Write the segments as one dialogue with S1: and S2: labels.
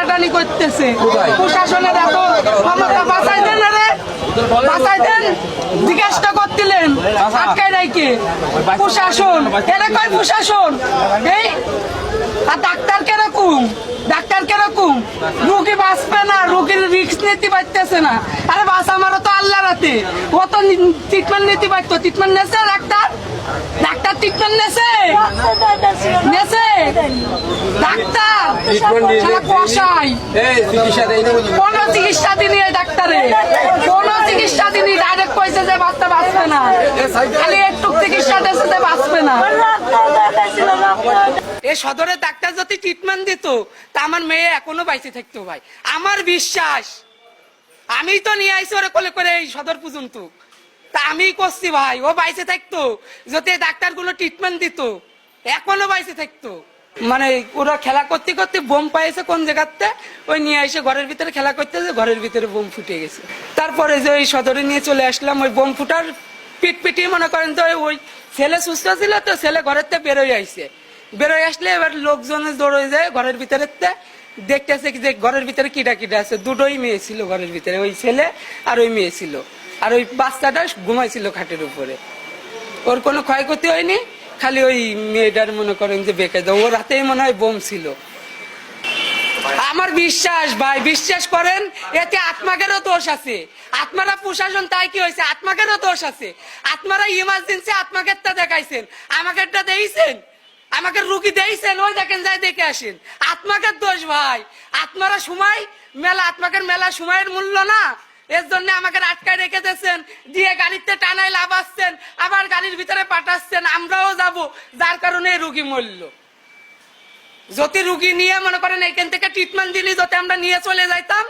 S1: টানাটানি করতেছে। প্রশাসনের এত ক্ষমতা, বাঁচাই দেন রে, বাঁচাই দেন। জিজ্ঞাসা করছিলেন আটকায় রাইকে প্রশাসন, এরা কয় প্রশাসন এই। আর ডাক্তার কিরকম, ডাক্তার কিরকম, রুগী বাঁচবে না, রুগীর রিস্ক নিতে পারতেছে না। আরে বাঁচা মারো তো আল্লাহ রাতে, ও তো ট্রিটমেন্ট নিতে পারতো। ট্রিটমেন্ট নেছে ডাক্তার, ডাক্তার ট্রিটমেন্ট নেছে, নেছে ডাক্তার কষাই কোন চিকিৎসা দিনি। ডাক্তারে কোন চিকিৎসা দিনি, ডাইরেক্ট কইছে যে বাচ্চা বাঁচবে না, খালি একটু চিকিৎসা দিয়েছে যে বাঁচবে না। এই সদরের ডাক্তার যদি ট্রিটমেন্ট দিত তা আমার মেয়ে এখনো বাইচে থাকতো ভাই, আমার বিশ্বাস। আমি তো নিয়ে আইসি ওরে কোলে করে এই সদর পর্যন্ত, তা আমি করছি ভাই, ও বাইচে থাকতো যদি ডাক্তার গুলো ট্রিটমেন্ট দিত, এখনো বাইচে থাকতো। মানে ওরা খেলা করতে করতে বোম পাইছে কোন জায়গাতে, ওই নিয়ে এসে ঘরের ভিতরে খেলা করতেছে, ঘরের ভিতরে বোম ফুটে গেছে। তারপরে যে ওই সদরে নিয়ে চলে আসলাম, ওই বোম ফুটার পিট পিটিয়ে মনে করেন তো ওই ছেলে সুস্থ ছিল, তো ছেলে ঘরের থেকে বেরোয় আইছে। বেরোয় আসলে এবার লোকজন দৌড়ে যায় ঘরের ভিতরে, দেখতেছে যে ঘরের ভিতরে কিটা কিটা আছে। দুটোই মেয়ে ছিল ঘরের ভিতরে, ওই ছেলে আর ওই মেয়ে ছিল, আর ওই বাচ্চাটা ঘুমাইছিল খাটের উপরে। ওর কোনো ক্ষয়ক্ষতি হয়নি, খালি ওই মেয়েটার মনে করেন যে বেঁকে দাও, ও রাতেই মনে হয় বোম ছিল। আমার বিশ্বাস ভাই, বিশ্বাস করেন, এতে আত্মাকেরও দোষ আছে। আত্মারা প্রশাসন তাই কি হয়েছে, আত্মাকেরও দোষ আছে। আত্মারা ইমার্জেন্সি আত্মাকেরটা দেখাইছেন, আমাকেরটা দিয়েছেন, আমাকে রুগী দিয়েছেন, ওই দেখেন যাই দেখে আসেন। আত্মাকের দোষ ভাই, আত্মারা সময় মেলা, আত্মাকের মেলা সময়ের মূল্য না, এর জন্য আমাকে আটকায় রেখে দিয়েছেন, দিয়ে গাড়িতে টানাই লাভাচ্ছেন, আবার গাড়ির ভিতরে পাঠাচ্ছেন, আমরাও যাব, যার কারণে রুগী মরল। যদি রুগী নিয়ে মনে করেন এখান থেকে ট্রিটমেন্ট দিলি, যদি আমরা নিয়ে চলে যাইতাম,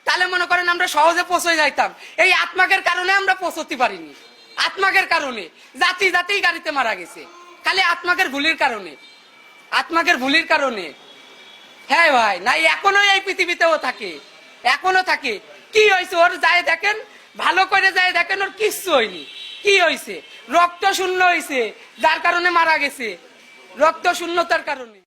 S1: তাহলে মনে করেন আমরা সহজে পৌঁছে যাইতাম। এই আত্মাকের কারণে আমরা পৌঁছতে পারিনি, আত্মাকের কারণে জাতি জাতিই গাড়িতে মারা গেছে, খালি আত্মাকের ভুলের কারণে, আত্মাকের ভুলের কারণে। হ্যাঁ ভাই, না এখনো এই পৃথিবীতেও থাকে, এখনো থাকে। কি হয়েছে ওর যায় দেখেন, ভালো করে যায় দেখেন, ওর কিচ্ছু হয়নি। কি হয়েছে, রক্ত শূন্য হয়েছে, যার কারণে মারা গেছে, রক্ত শূন্যতার কারণে।